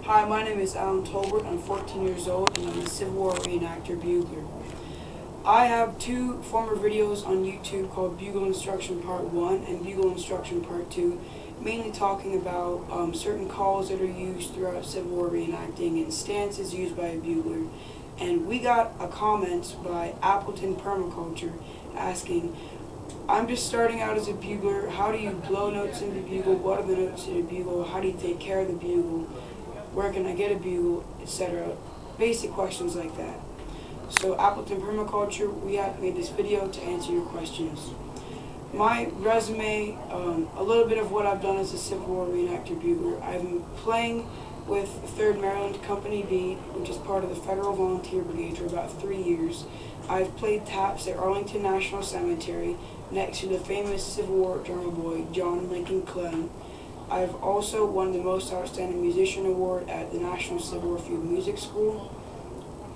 Hi, my name is Alan Tolbert. I'm 14 years old and I'm a Civil War reenactor bugler. I have two former videos on YouTube called Bugle Instruction Part 1 and Bugle Instruction Part 2, mainly talking about certain calls that are used throughout Civil War reenacting and stances used by a bugler. And we got a comment by Appleton Permaculture asking, I'm just starting out as a bugler. How do you blow notes in the bugle? What are the notes in the bugle? How do you take care of the bugle? Where can I get a bugle, etc. Basic questions like that. So Appleton Permaculture, we have made this video to answer your questions. My resume, a little bit of what I've done as a Civil War reenactor bugler. I'm playing with 3rd Maryland Company B, which is part of the Federal Volunteer Brigade, for about 3 years. I've played taps at Arlington National Cemetery next to the famous Civil War drummer boy, John Lincoln Clem. I've also won the Most Outstanding Musician Award at the National Civil War Field Music School.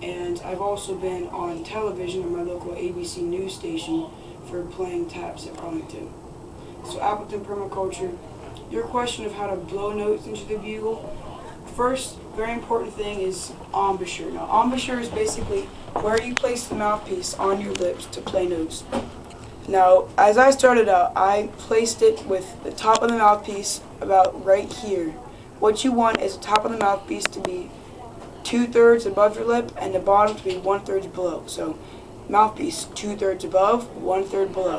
And I've also been on television on my local ABC news station for playing taps at Arlington. So Appleton Permaculture, your question of how to blow notes into the bugle. First, very important thing is embouchure. Now, embouchure is basically where you place the mouthpiece on your lips to play notes. Now, as I started out, I placed it with the top of the mouthpiece about right here. What you want is the top of the mouthpiece to be 2/3 above your lip and the bottom to be 1/3 below. So, mouthpiece 2/3 above, 1/3 below.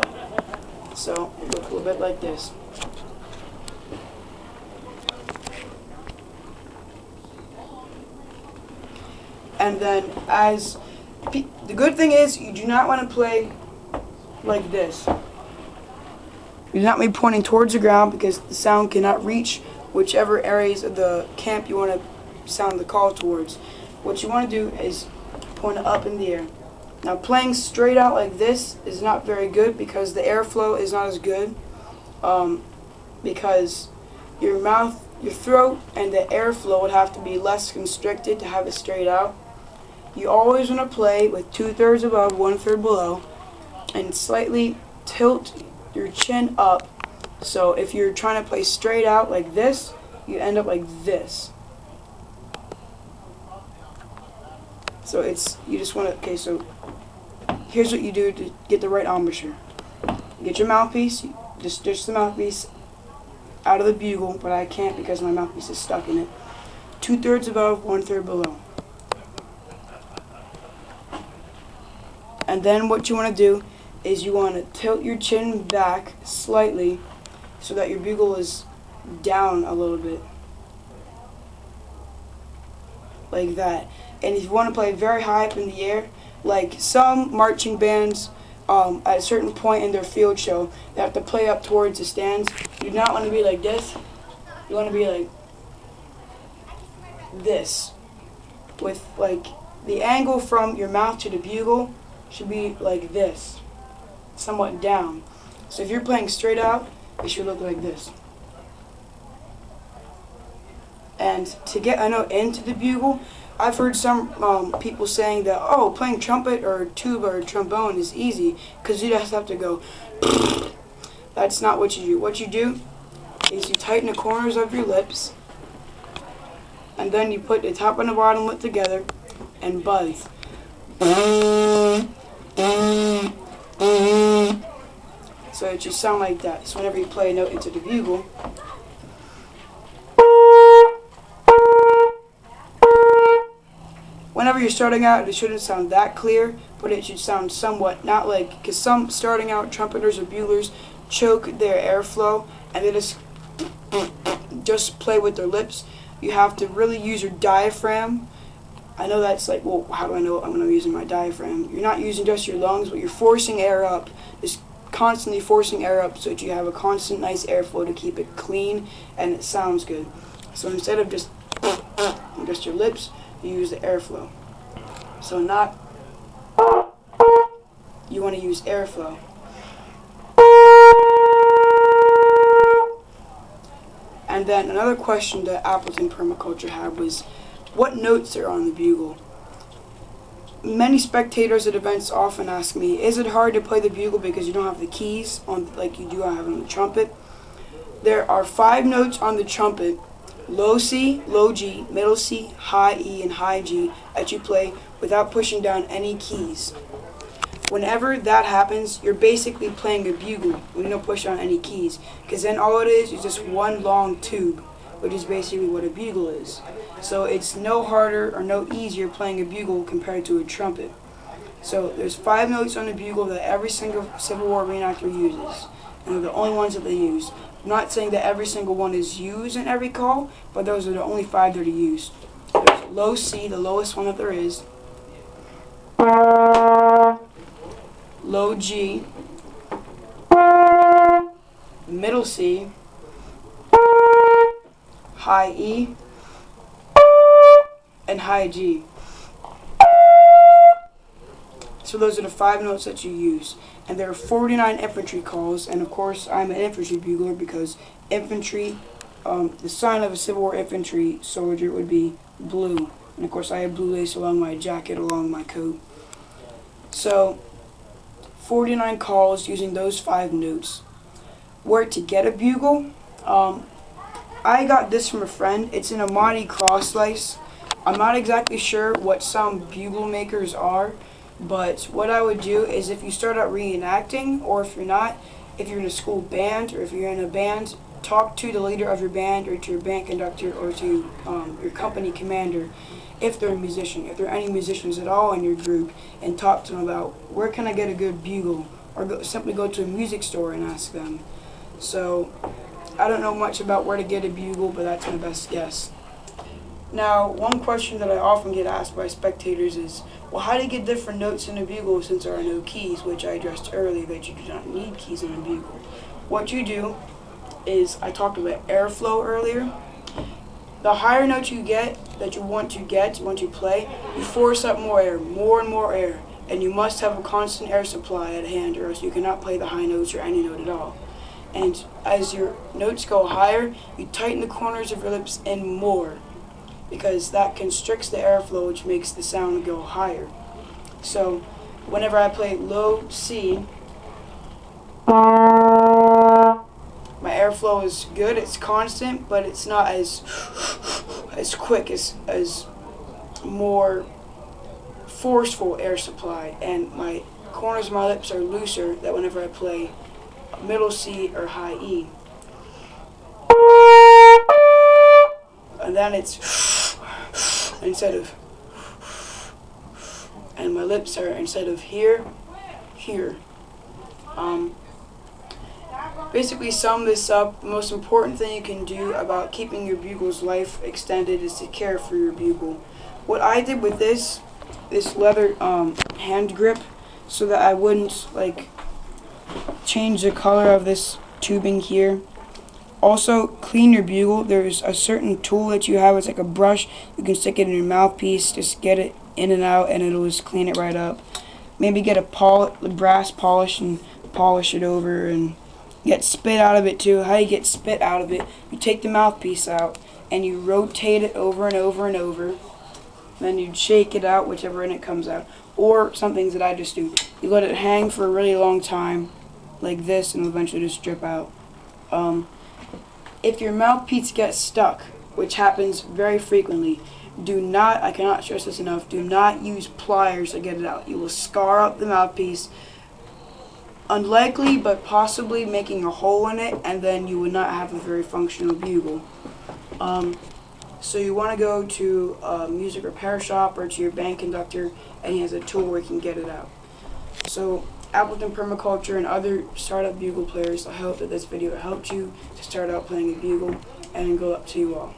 So, it looks a little bit like this. And then, the good thing is, you do not want to play like this. You do not be pointing towards the ground because the sound cannot reach whichever areas of the camp you want to sound the call towards. What you want to do is point it up in the air. Now, playing straight out like this is not very good because the airflow is not as good, because your mouth, your throat, and the airflow would have to be less constricted to have it straight out. You always want to play with 2/3 above, 1/3 below, and slightly tilt your chin up. So if you're trying to play straight out like this, you end up like this. So you just want to, okay, so here's what you do to get the right embouchure. Get your mouthpiece, you just stitch the mouthpiece out of the bugle, but I can't because my mouthpiece is stuck in it. 2/3 above, 1/3 below. And then what you want to do is you want to tilt your chin back slightly so that your bugle is down a little bit. Like that. And if you want to play very high up in the air, like some marching bands at a certain point in their field show, they have to play up towards the stands. You do not want to be like this. You want to be like this. With like the angle from your mouth to the bugle should be like this, somewhat down. So if you're playing straight out, it should look like this. And to get a note into the bugle, I've heard some people saying that, oh, playing trumpet or tuba or trombone is easy because you just have to go. That's not what you do. What you do is you tighten the corners of your lips, and then you put the top and the bottom lip together and buzz. So it should sound like that. So whenever you play a note into the bugle, whenever you're starting out, it shouldn't sound that clear, but it should sound somewhat, not like, because some starting out trumpeters or buglers choke their airflow and they just play with their lips. You have to really use your diaphragm. I know that's like, well, how do I know I'm going to be using my diaphragm? You're not using just your lungs, but you're forcing air up. Just constantly forcing air up so that you have a constant nice airflow to keep it clean and it sounds good. So instead of just your lips, you use the airflow. So you want to use airflow. And then another question that Appleton Permaculture had was, what notes are on the bugle? Many spectators at events often ask me, is it hard to play the bugle because you don't have the keys on like you do have on the trumpet? There are 5 notes on the trumpet low C, low G, middle C, high E, and high G that you play without pushing down any keys. Whenever that happens, you're basically playing a bugle when you don't push down any keys, because then all it is just one long tube, which is basically what a bugle is. So it's no harder or no easier playing a bugle compared to a trumpet. So there's 5 notes on the bugle that every single Civil War reenactor uses, and they're the only ones that they use. I'm not saying that every single one is used in every call, but those are the only 5 that are used. There's low C, the lowest one that there is, low G, middle C, high E, and high G. So those are the 5 notes that you use. And there are 49 infantry calls, and of course I'm an infantry bugler because infantry, the sign of a Civil War infantry soldier would be blue. And of course I have blue lace along my jacket, along my coat. So 49 calls using those 5 notes. Where to get a bugle? I got this from a friend. It's in a Monty cross slice. I'm not exactly sure what some bugle makers are, but what I would do is if you start out reenacting, or if you're not, if you're in a school band, or if you're in a band, talk to the leader of your band, or to your band conductor, or to your company commander, if they're a musician, if there are any musicians at all in your group, and talk to them about where can I get a good bugle, or simply go to a music store and ask them. So I don't know much about where to get a bugle, but that's my best guess. Now, one question that I often get asked by spectators is, well, how do you get different notes in a bugle since there are no keys, which I addressed earlier that you do not need keys in a bugle. What you do is, I talked about airflow earlier. The higher notes you get, that you want to play, you force up more air, more and more air, and you must have a constant air supply at hand, or else you cannot play the high notes or any note at all. And as your notes go higher, you tighten the corners of your lips in more, because that constricts the airflow, which makes the sound go higher. So whenever I play low C, my airflow is good, it's constant, but it's not as quick, as more forceful air supply, and my corners of my lips are looser that whenever I play middle C or high E. And then it's instead of, and my lips are instead of here. Basically sum this up, the most important thing you can do about keeping your bugle's life extended is to care for your bugle. What I did with this leather hand grip, so that I wouldn't change the color of this tubing here. Also, clean your bugle. There's a certain tool that you have. It's like a brush. You can stick it in your mouthpiece. Just get it in and out, and it'll just clean it right up. Maybe get a brass polish and polish it over, and get spit out of it too. How you get spit out of it? You take the mouthpiece out, and you rotate it over and over and over. Then you shake it out, whichever end it comes out. Or some things that I just do. You let it hang for a really long time, like this, and eventually just drip out. If your mouthpiece gets stuck, which happens very frequently, do not, I cannot stress this enough, do not use pliers to get it out. You will scar up the mouthpiece, unlikely but possibly making a hole in it, and then you would not have a very functional bugle. So you want to go to a music repair shop or to your band conductor, and he has a tool where you can get it out. So Appleton Permaculture and other startup bugle players, I hope that this video helped you to start out playing a bugle, and good luck to you all.